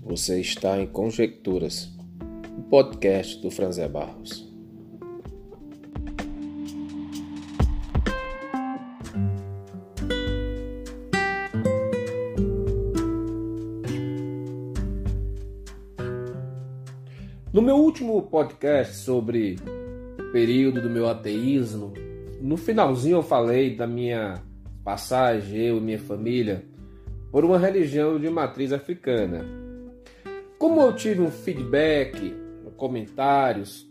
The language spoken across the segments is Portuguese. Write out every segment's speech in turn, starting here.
Você está em Conjecturas, o podcast do Franzé Barros. No meu último podcast sobre o período do meu ateísmo, no finalzinho eu falei da minha passagem, eu e minha família, por uma religião de matriz africana. Como eu tive um feedback, comentários,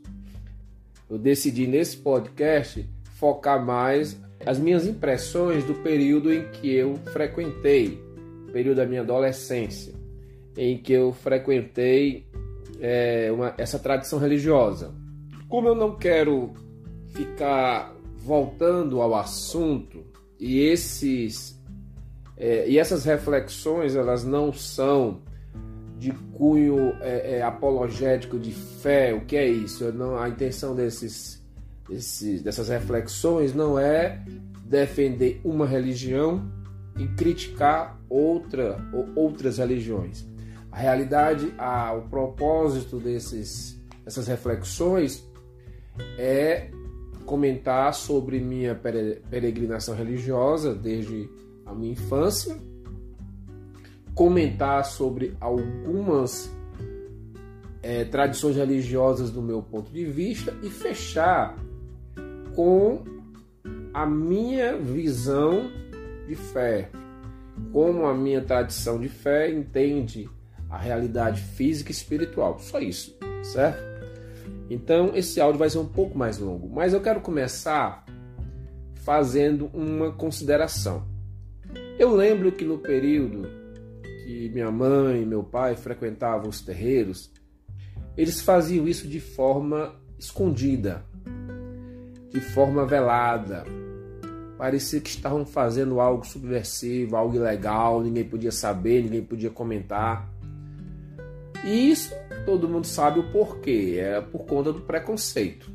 eu decidi nesse podcast focar mais as minhas impressões do período em que eu frequentei, período da minha adolescência, em que eu frequentei essa tradição religiosa. Como eu não quero ficar voltando ao assunto e essas reflexões elas não são de cunho apologético de fé, o que é isso? A intenção dessas reflexões não é defender uma religião e criticar outras religiões. A realidade, o propósito dessas reflexões é comentar sobre minha peregrinação religiosa desde a minha infância, comentar sobre algumas tradições religiosas do meu ponto de vista e fechar com a minha visão de fé, como a minha tradição de fé entende a realidade física e espiritual. Só isso, certo? Então esse áudio vai ser um pouco mais longo, mas eu quero começar fazendo uma consideração. Eu lembro que no período que minha mãe e meu pai frequentavam os terreiros, eles faziam isso de forma escondida, de forma velada. Parecia que estavam fazendo algo subversivo, algo ilegal, ninguém podia saber, ninguém podia comentar. E isso todo mundo sabe o porquê, é por conta do preconceito.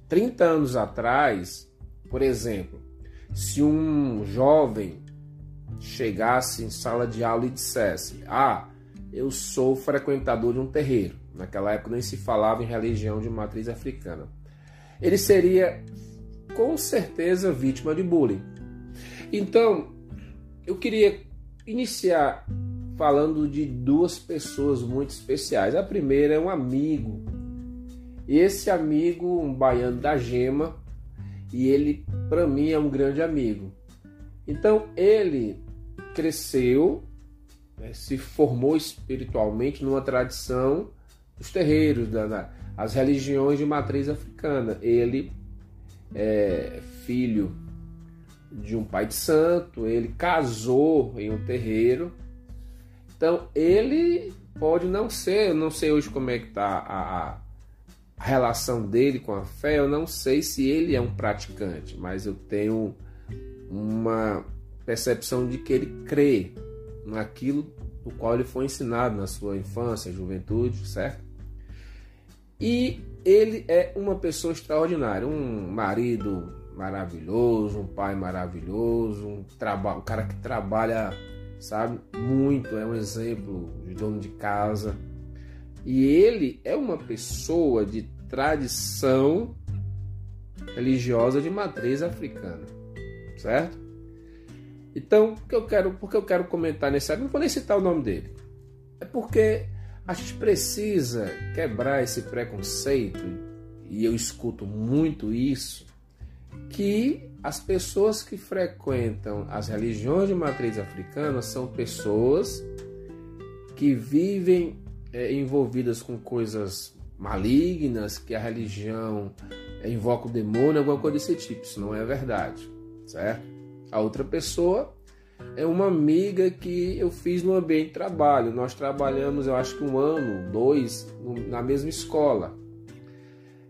30 anos atrás, por exemplo, se um jovem chegasse em sala de aula e dissesse: eu sou frequentador de um terreiro, naquela época nem se falava em religião de matriz africana, ele seria com certeza vítima de bullying. Então, eu queria iniciar falando de duas pessoas muito especiais. A primeira é um amigo, e esse amigo, um baiano da Gema, e ele para mim é um grande amigo. Então ele cresceu, se formou espiritualmente numa tradição dos terreiros, as religiões de matriz africana. Ele é filho de um pai de santo, ele casou em um terreiro. Então ele pode não ser, eu não sei hoje como é que está a relação dele com a fé, eu não sei se ele é um praticante, mas eu tenho uma percepção de que ele crê naquilo do qual ele foi ensinado na sua infância, juventude, certo? E ele é uma pessoa extraordinária, um marido maravilhoso, um pai maravilhoso, um cara que trabalha, sabe, muito, é um exemplo de dono de casa. E ele é uma pessoa de tradição religiosa de matriz africana, certo? Então, porque eu quero comentar nesse áudio, não vou nem citar o nome dele, é porque a gente precisa quebrar esse preconceito, e eu escuto muito isso, que as pessoas que frequentam as religiões de matriz africana são pessoas que vivem envolvidas com coisas malignas, que a religião invoca o demônio, alguma coisa desse tipo. Isso não é verdade, certo? A outra pessoa é uma amiga que eu fiz no ambiente de trabalho. Nós trabalhamos, eu acho que 1 ano, 2, na mesma escola.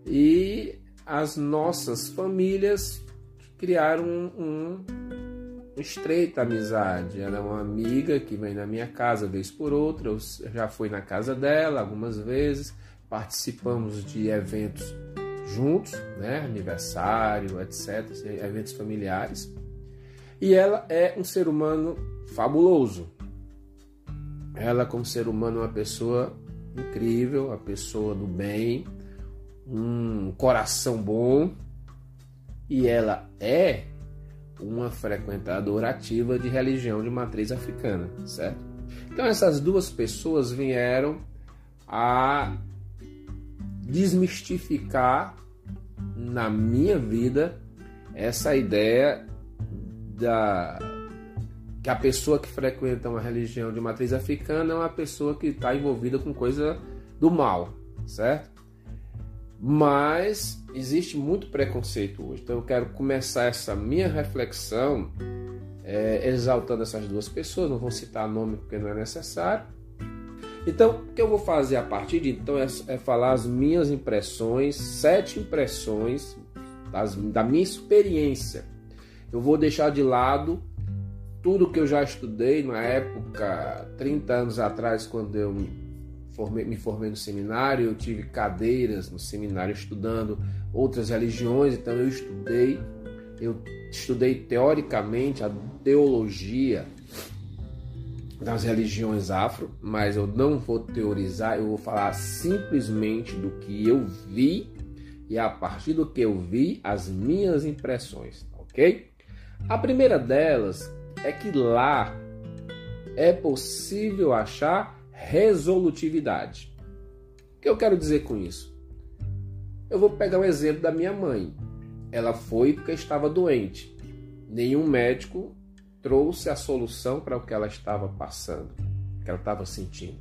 E as nossas famílias criaram uma estreita amizade. Ela é uma amiga que vem na minha casa vez por outra. Eu já fui na casa dela algumas vezes. Participamos de eventos juntos, né? Aniversário, etc. Eventos familiares. E ela é um ser humano fabuloso. ela como ser humano é uma pessoa incrível, uma pessoa do bem, um coração bom, e ela é uma frequentadora ativa de religião de matriz africana, certo? Então essas duas pessoas vieram a desmistificar na minha vida essa ideia que a pessoa que frequenta uma religião de matriz africana é uma pessoa que está envolvida com coisa do mal, certo? Mas existe muito preconceito hoje. Então eu quero começar essa minha reflexão exaltando essas duas pessoas. Não vou citar nome porque não é necessário. Então, o que eu vou fazer a partir de então é falar as minhas impressões, 7 impressões da minha experiência. Eu vou deixar de lado tudo que eu já estudei na época, 30 anos atrás, quando eu me formei no seminário. Eu tive cadeiras no seminário estudando outras religiões, então eu estudei teoricamente a teologia das religiões afro, mas eu não vou teorizar, eu vou falar simplesmente do que eu vi e a partir do que eu vi, as minhas impressões, ok? A primeira delas é que lá é possível achar resolutividade. O que eu quero dizer com isso? Eu vou pegar o exemplo da minha mãe. Ela foi porque estava doente. Nenhum médico trouxe a solução para o que ela estava passando, o que ela estava sentindo.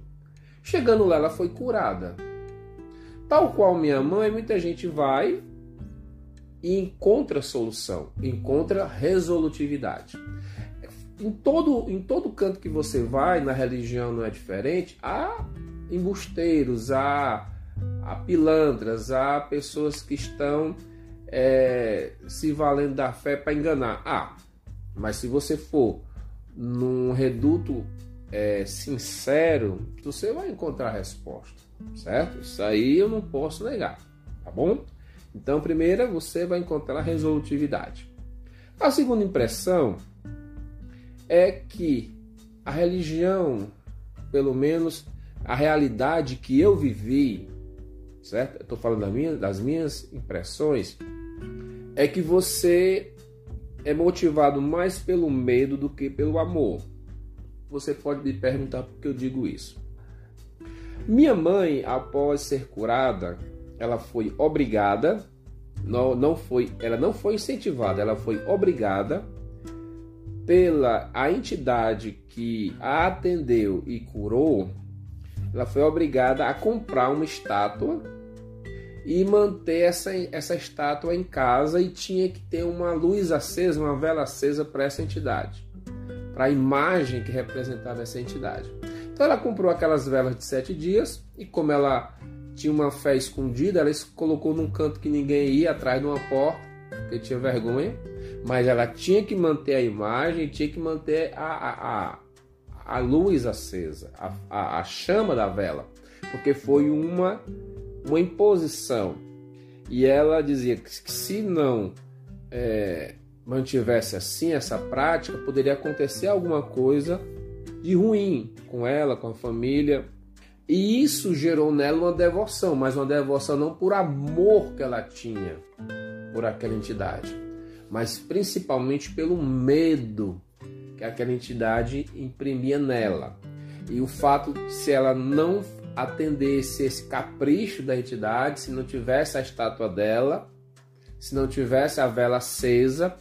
Chegando lá, ela foi curada. Tal qual minha mãe, muita gente vai e encontra solução, encontra resolutividade. Em todo canto que você vai, na religião não é diferente, há embusteiros, há pilantras, há pessoas que estão se valendo da fé para enganar. Mas se você for num reduto sincero, você vai encontrar a resposta, certo? Isso aí eu não posso negar, tá bom? Então, primeiro, você vai encontrar resolutividade. A segunda impressão é que a religião, pelo menos a realidade que eu vivi, certo? Eu estou falando das minhas impressões, é que você é motivado mais pelo medo do que pelo amor. Você pode me perguntar por que eu digo isso. Minha mãe, após ser curada, ela foi obrigada, ela não foi incentivada, ela foi obrigada pela a entidade que a atendeu e curou. Ela foi obrigada a comprar uma estátua e manter essa estátua em casa, e tinha que ter uma luz acesa, uma vela acesa para essa entidade, para a imagem que representava essa entidade. Então ela comprou aquelas velas de 7 dias e, como ela tinha uma fé escondida, ela colocou num canto que ninguém ia, atrás de uma porta, porque tinha vergonha, mas ela tinha que manter a imagem, tinha que manter a luz acesa, a chama da vela, porque foi uma imposição. E ela dizia que se não mantivesse assim essa prática, poderia acontecer alguma coisa de ruim com ela, com a família. E isso gerou nela uma devoção, mas uma devoção não por amor que ela tinha por aquela entidade, mas principalmente pelo medo que aquela entidade imprimia nela. E o fato de, se ela não atendesse esse capricho da entidade, se não tivesse a estátua dela, se não tivesse a vela acesa,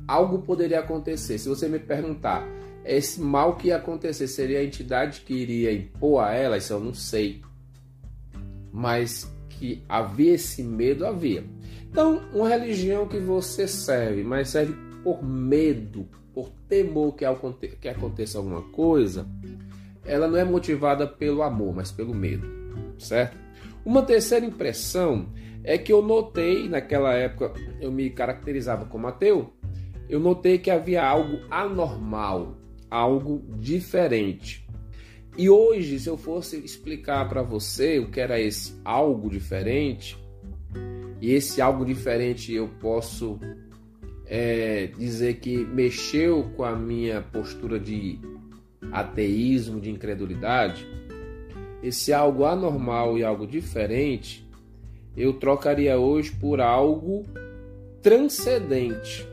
algo poderia acontecer. Se você me perguntar, esse mal que ia acontecer seria a entidade que iria impor a ela? Isso eu não sei. Mas que havia esse medo, havia. Então, uma religião que você serve, mas serve por medo, por temor que aconteça alguma coisa, ela não é motivada pelo amor, mas pelo medo, certo? Uma terceira impressão é que eu notei, naquela época eu me caracterizava como ateu, eu notei que havia algo anormal, algo diferente. E hoje, se eu fosse explicar para você o que era esse algo diferente, e esse algo diferente eu posso dizer que mexeu com a minha postura de ateísmo, de incredulidade, esse algo anormal e algo diferente, eu trocaria hoje por algo transcendente,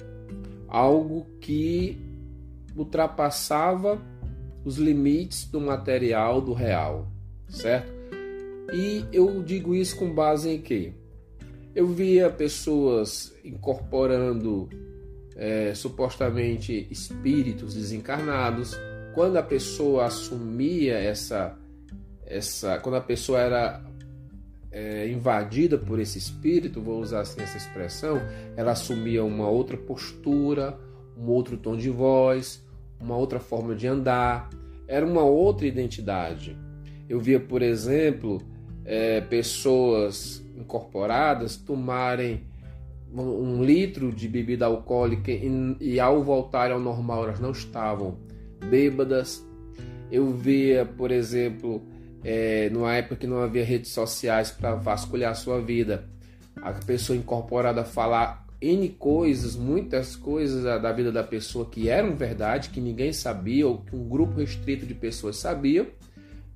algo que ultrapassava os limites do material, do real, certo? E eu digo isso com base em quê? Eu via pessoas incorporando supostamente espíritos desencarnados. Quando a pessoa assumia quando a pessoa era invadida por esse espírito, vou usar assim essa expressão, ela assumia uma outra postura, um outro tom de voz, uma outra forma de andar, era uma outra identidade. Eu via, por exemplo, pessoas incorporadas tomarem 1 litro de bebida alcoólica e ao voltarem ao normal elas não estavam bêbadas. Eu via, por exemplo, numa época que não havia redes sociais para vasculhar a sua vida, a pessoa incorporada falar N coisas, muitas coisas da vida da pessoa que eram verdade, que ninguém sabia ou que um grupo restrito de pessoas sabia,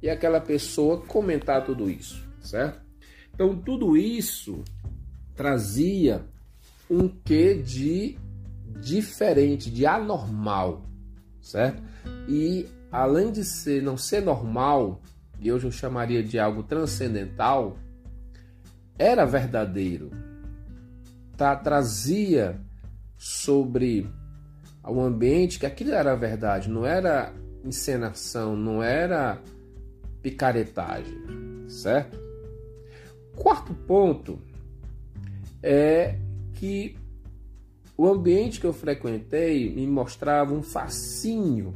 e aquela pessoa comentar tudo isso, certo? Então tudo isso trazia um quê de diferente, de anormal, certo? E além de não ser normal, e hoje eu chamaria de algo transcendental, era verdadeiro. Trazia sobre o ambiente que aquilo era verdade, não era encenação, não era picaretagem, certo? Quarto ponto é que o ambiente que eu frequentei me mostrava um fascínio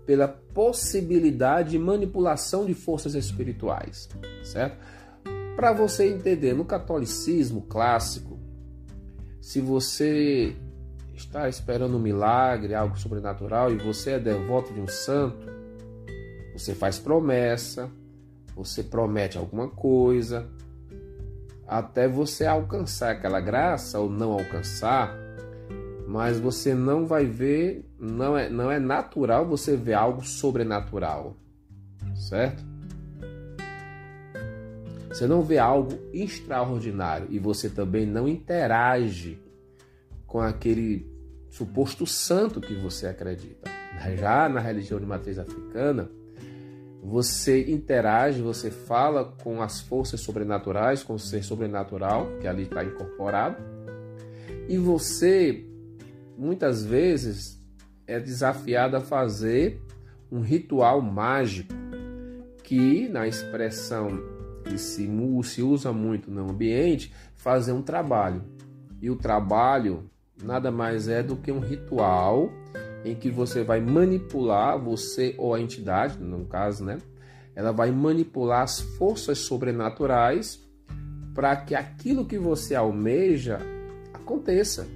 pela possibilidade de manipulação de forças espirituais, certo? Para você entender, no catolicismo clássico, se você está esperando um milagre, algo sobrenatural, e você é devoto de um santo, você faz promessa, você promete alguma coisa, até você alcançar aquela graça ou não alcançar, mas você não vai ver, não é natural você ver algo sobrenatural, certo? Você não vê algo extraordinário e você também não interage com aquele suposto santo que você acredita. Já na religião de matriz africana, você interage, você fala com as forças sobrenaturais, com o ser sobrenatural que ali está incorporado, e você muitas vezes é desafiado a fazer um ritual mágico que, na expressão que se usa muito no ambiente, fazer um trabalho. E o trabalho nada mais é do que um ritual em que você vai manipular, você ou a entidade, no caso, né? Ela vai manipular as forças sobrenaturais para que aquilo que você almeja aconteça,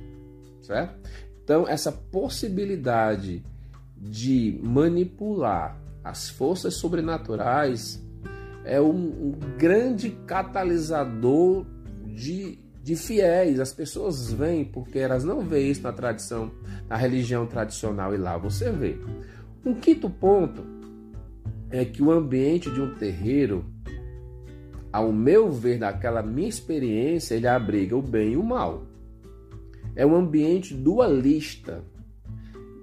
certo? Então, essa possibilidade de manipular as forças sobrenaturais é um grande catalisador de fiéis. As pessoas vêm porque elas não veem isso na tradição, na religião tradicional, e lá você vê. Um quinto ponto é que o ambiente de um terreiro, ao meu ver, daquela minha experiência, ele abriga o bem e o mal. É um ambiente dualista.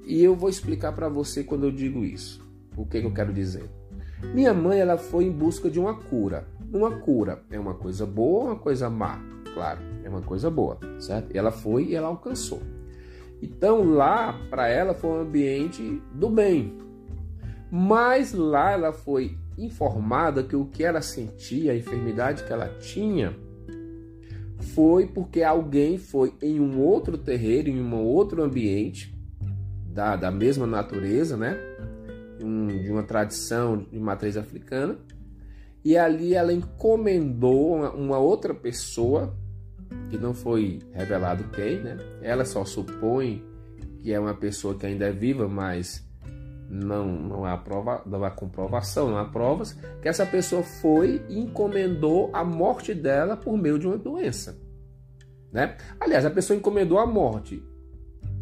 E eu vou explicar para você quando eu digo isso. O que eu quero dizer? Minha mãe, ela foi em busca de uma cura. Uma cura é uma coisa boa ou uma coisa má? Claro, é uma coisa boa, certo? Ela foi e ela alcançou. Então lá, para ela, foi um ambiente do bem. Mas lá ela foi informada que o que ela sentia, a enfermidade que ela tinha, foi porque alguém foi em um outro terreiro, em um outro ambiente, da mesma natureza, né? De uma tradição de matriz africana, e ali ela encomendou uma outra pessoa, que não foi revelado quem, né? Ela só supõe que é uma pessoa que ainda é viva, mas não há comprovação, não há provas, que essa pessoa foi e encomendou a morte dela por meio de uma doença, né? Aliás, a pessoa encomendou a morte,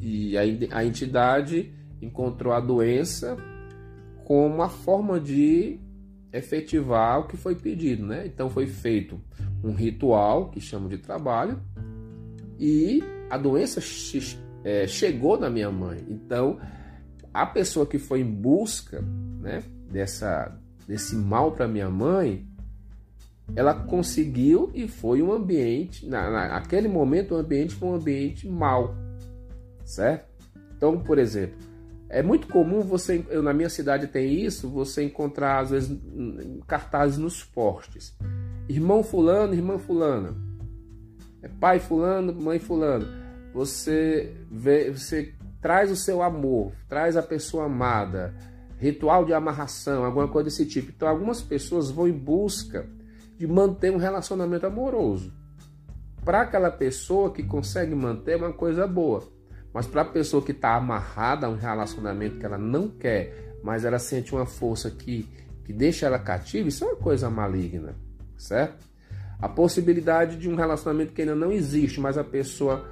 e a entidade encontrou a doença como a forma de efetivar o que foi pedido, né? Então foi feito um ritual que chamam de trabalho e a doença chegou na minha mãe. Então a pessoa que foi em busca, né, desse mal para minha mãe, ela conseguiu, e foi um ambiente, naquele momento o ambiente foi um ambiente mau, certo? Então, por exemplo, é muito comum eu na minha cidade tem isso, você encontrar às vezes cartazes nos postes: irmão fulano, irmã fulana, pai fulano, mãe fulano, você traz o seu amor, traz a pessoa amada, ritual de amarração, alguma coisa desse tipo. Então algumas pessoas vão em busca de manter um relacionamento amoroso. Para aquela pessoa que consegue manter, é uma coisa boa. Mas para a pessoa que está amarrada a um relacionamento que ela não quer, mas ela sente uma força que deixa ela cativa, isso é uma coisa maligna, certo? A possibilidade de um relacionamento que ainda não existe, mas a pessoa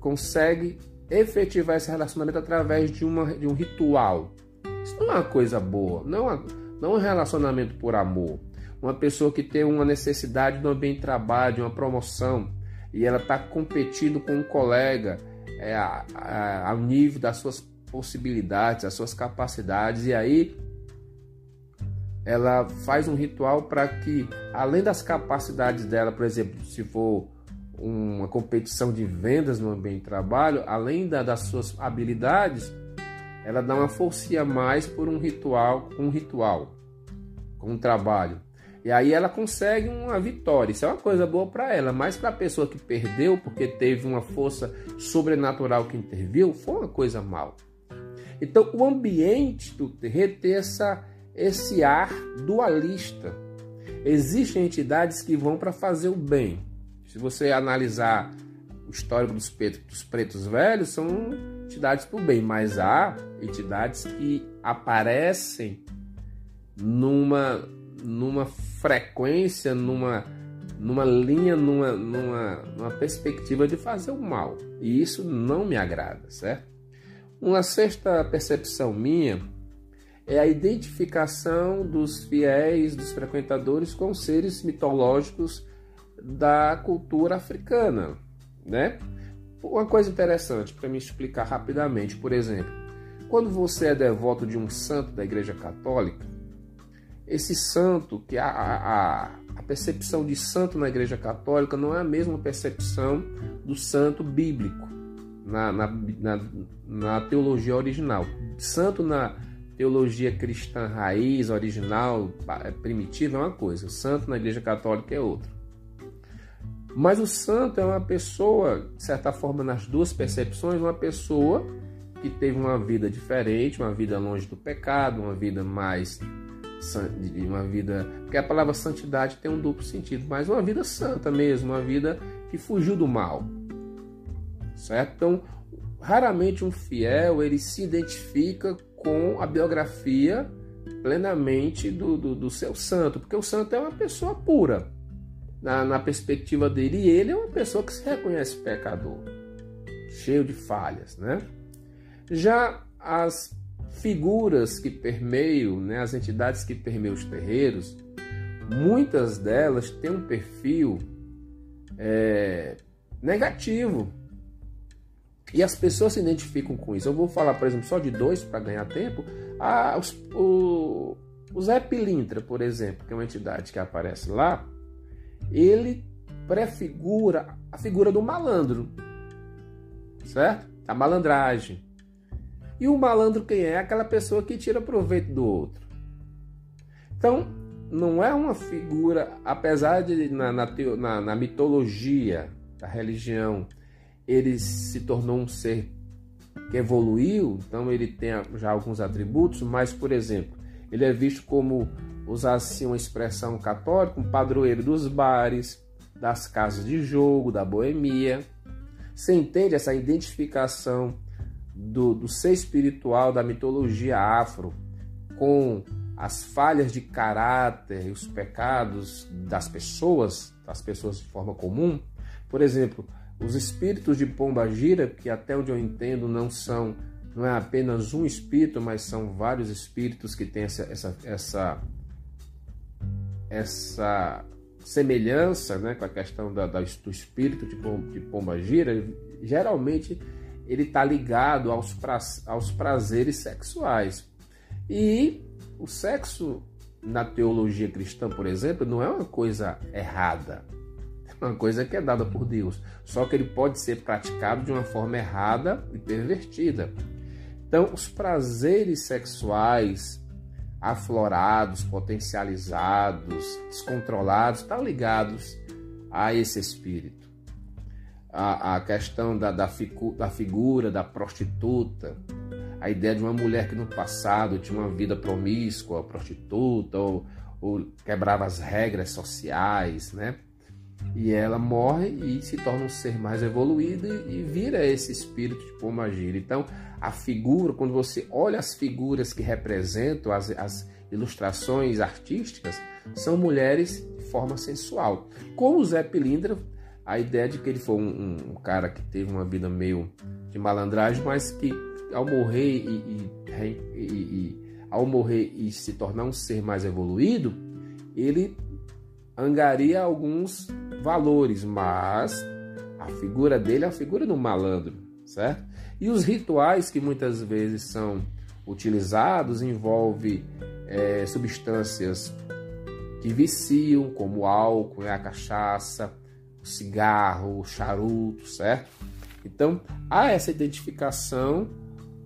consegue efetivar esse relacionamento através de um ritual. Isso não é uma coisa boa, não é um relacionamento por amor. Uma pessoa que tem uma necessidade de um ambiente de trabalho, de uma promoção, e ela está competindo com um colega ao nível das suas possibilidades, das suas capacidades, e aí ela faz um ritual para que, além das capacidades dela, por exemplo, se for uma competição de vendas no ambiente de trabalho, além das suas habilidades, ela dá uma forcinha a mais por um ritual, com um trabalho. E aí ela consegue uma vitória. Isso é uma coisa boa para ela, mas para a pessoa que perdeu porque teve uma força sobrenatural que interviu, foi uma coisa mal. Então o ambiente do terreiro tem esse ar dualista. Existem entidades que vão para fazer o bem. Se você analisar o histórico dos pretos velhos, são entidades para o bem, mas há entidades que aparecem numa frequência, numa linha, numa perspectiva de fazer o mal. E isso não me agrada, certo? Uma sexta percepção minha é a identificação dos fiéis, dos frequentadores com seres mitológicos da cultura africana, né? Uma coisa interessante para me explicar rapidamente, por exemplo, quando você é devoto de um santo da Igreja Católica, esse santo, que a percepção de santo na Igreja Católica não é a mesma percepção do santo bíblico na teologia original. Santo na teologia cristã raiz, original, primitiva é uma coisa, o santo na Igreja Católica é outra. Mas o santo é uma pessoa, de certa forma, nas duas percepções, uma pessoa que teve uma vida diferente, uma vida longe do pecado, uma vida porque a palavra santidade tem um duplo sentido, mas uma vida santa mesmo, uma vida que fugiu do mal, certo? Então, raramente um fiel ele se identifica com a biografia plenamente do seu santo, porque o santo é uma pessoa pura na perspectiva dele, e ele é uma pessoa que se reconhece pecador, cheio de falhas, né? Já as figuras que permeiam, né, as entidades que permeiam os terreiros, muitas delas têm um perfil negativo. E as pessoas se identificam com isso. Eu vou falar, por exemplo, só de dois para ganhar tempo. O Zé Pilintra, por exemplo, que é uma entidade que aparece lá, ele prefigura a figura do malandro, certo? A malandragem. E o malandro quem é? Aquela pessoa que tira proveito do outro. Então, não é uma figura, apesar de na mitologia da religião, ele se tornou um ser que evoluiu, então ele tem já alguns atributos, mas, por exemplo, ele é visto como, usar-se uma expressão católica, um padroeiro dos bares, das casas de jogo, da boemia. Você entende essa identificação do ser espiritual da mitologia afro com as falhas de caráter e os pecados das pessoas de forma comum? Por exemplo, os espíritos de Pombagira, que até onde eu entendo não são não é apenas um espírito, mas são vários espíritos que têm essa semelhança, né, com a questão do espírito de Pombagira. Geralmente ele está ligado aos prazeres sexuais. E o sexo na teologia cristã, por exemplo, não é uma coisa errada. É uma coisa que é dada por Deus. Só que ele pode ser praticado de uma forma errada e pervertida. Então, os prazeres sexuais aflorados, potencializados, descontrolados, estão ligados a esse espírito. A questão da figura da prostituta, a ideia de uma mulher que no passado tinha uma vida promíscua, prostituta, ou quebrava as regras sociais, né? E ela morre e se torna um ser mais evoluído e vira esse espírito de Pombagira. Então, a figura, quando você olha as figuras que representam as ilustrações artísticas, são mulheres de forma sensual. Com o Zé Pilintra, a ideia de que ele foi um cara que teve uma vida meio de malandragem, mas que ao morrer ao morrer e se tornar um ser mais evoluído, ele angaria alguns valores, mas a figura dele é a figura do malandro, certo? E os rituais que muitas vezes são utilizados envolvem substâncias que viciam, como o álcool, a cachaça, o cigarro, o charuto, certo? Então, há essa identificação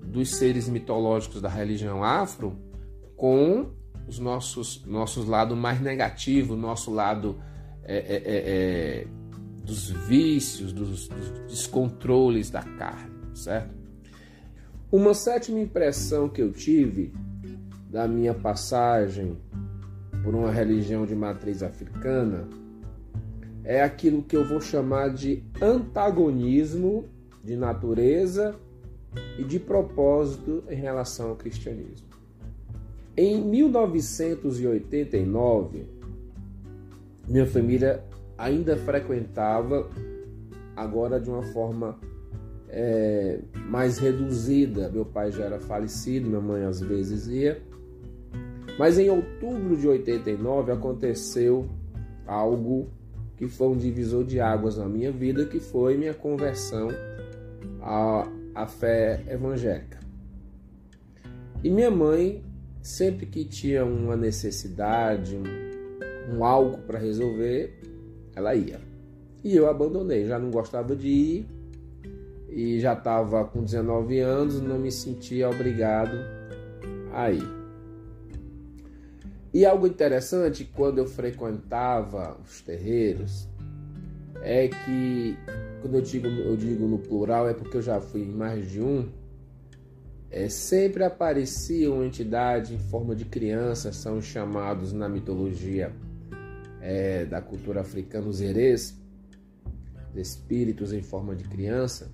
dos seres mitológicos da religião afro com os nossos lados mais negativos, nosso lado dos vícios, dos descontroles da carne, certo? Uma sétima impressão que eu tive da minha passagem por uma religião de matriz africana é aquilo que eu vou chamar de antagonismo de natureza e de propósito em relação ao cristianismo. Em 1989, minha família ainda frequentava, agora de uma forma mais reduzida. Meu pai já era falecido, minha mãe às vezes ia. Mas em outubro de 89 aconteceu algo que foi um divisor de águas na minha vida, que foi minha conversão à fé evangélica. E minha mãe, sempre que tinha uma necessidade, um algo para resolver, ela ia. E eu abandonei, já não gostava de ir, e já estava com 19 anos, não me sentia obrigado a ir. E algo interessante, quando eu frequentava os terreiros, é que, quando eu digo no plural, é porque eu já fui em mais de um, sempre aparecia uma entidade em forma de criança, são chamados na mitologia da cultura africana os herês, espíritos em forma de criança,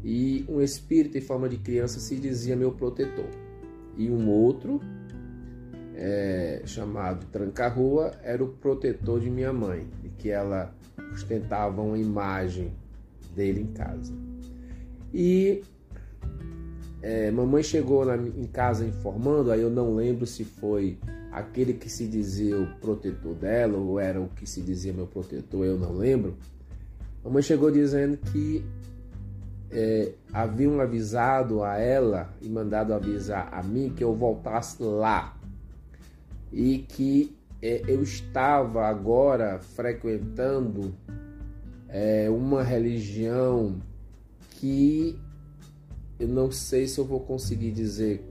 e um espírito em forma de criança se dizia meu protetor, e um outro chamado Tranca-Rua era o protetor de minha mãe, e que ela ostentava uma imagem dele em casa. E mamãe chegou em casa informando, aí eu não lembro se foi aquele que se dizia o protetor dela ou era o que se dizia meu protetor, eu não lembro. Mamãe chegou dizendo que haviam avisado a ela e mandado avisar a mim que eu voltasse lá, e que eu estava agora frequentando uma religião que eu não sei se eu vou conseguir dizer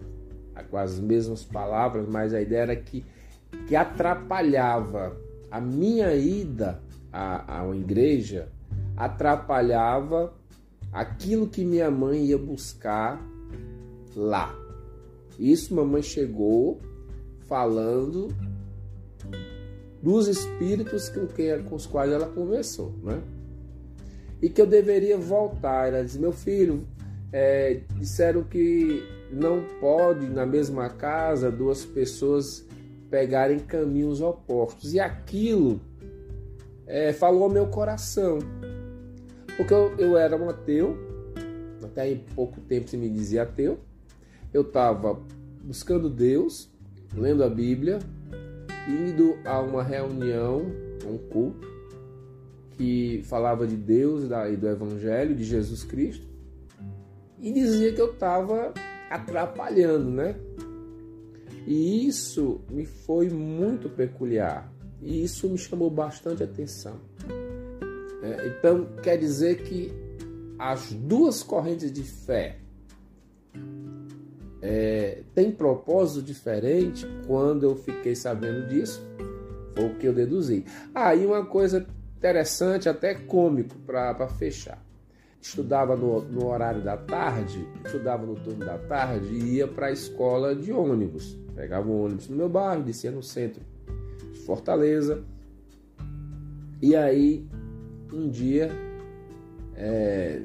com as mesmas palavras, mas a ideia era que atrapalhava a minha ida à igreja, atrapalhava aquilo que minha mãe ia buscar lá. Isso mamãe chegou falando dos espíritos com os quais ela conversou, né? E que eu deveria voltar. Ela disse: meu filho, disseram que não pode na mesma casa duas pessoas pegarem caminhos opostos. E aquilo falou ao meu coração, porque eu era um ateu, na até pouco tempo se me dizia ateu. Eu estava buscando Deus, lendo a Bíblia, indo a uma reunião, um culto, que falava de Deus e do Evangelho, de Jesus Cristo, e dizia que eu estava atrapalhando, né? E isso me foi muito peculiar, e isso me chamou bastante atenção. Então, quer dizer que as duas correntes de fé têm propósito diferente. Quando eu fiquei sabendo disso, foi o que eu deduzi. E uma coisa interessante, até cômico, para fechar. Estudava no horário da tarde, estudava no turno da tarde e ia para a escola de ônibus. Pegava um ônibus no meu bairro, descia no centro de Fortaleza. E aí, um dia,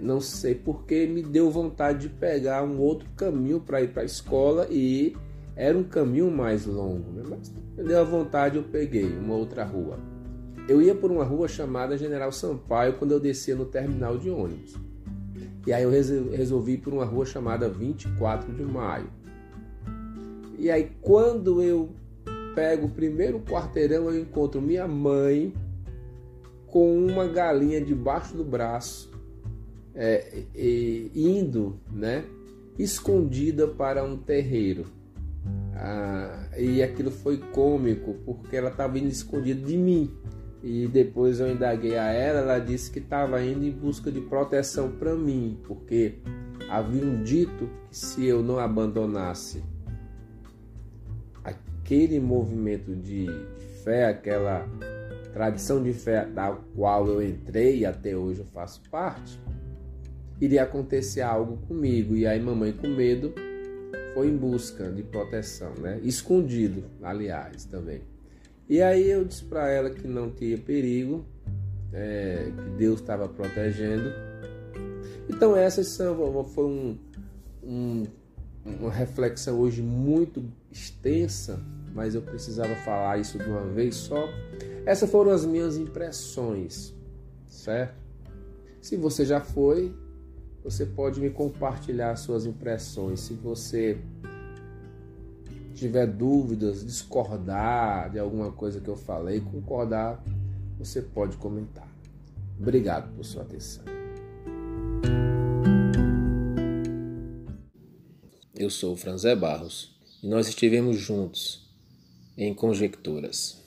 não sei porquê, me deu vontade de pegar um outro caminho para ir para a escola, e era um caminho mais longo, né? Mas me deu a vontade, eu peguei uma outra rua. Eu ia por uma rua chamada General Sampaio quando eu descia no terminal de ônibus. E aí eu resolvi ir por uma rua chamada 24 de Maio. E aí quando eu pego o primeiro quarteirão, eu encontro minha mãe com uma galinha debaixo do braço, indo, né, escondida para um terreiro. E aquilo foi cômico, porque ela estava indo escondida de mim. E depois eu indaguei a ela disse que estava indo em busca de proteção para mim, porque haviam dito que se eu não abandonasse aquele movimento de fé, aquela tradição de fé da qual eu entrei e até hoje eu faço parte, iria acontecer algo comigo. E aí mamãe, com medo, foi em busca de proteção, né? Escondido, aliás, também. E aí eu disse para ela que não tinha perigo, que Deus estava protegendo. Então essa foi uma reflexão hoje muito extensa, mas eu precisava falar isso de uma vez só. Essas foram as minhas impressões, certo? Se você já foi, você pode me compartilhar suas impressões. Se você tiver dúvidas, discordar de alguma coisa que eu falei, concordar, você pode comentar. Obrigado por sua atenção. Eu sou o Franzé Barros e nós estivemos juntos em Conjecturas.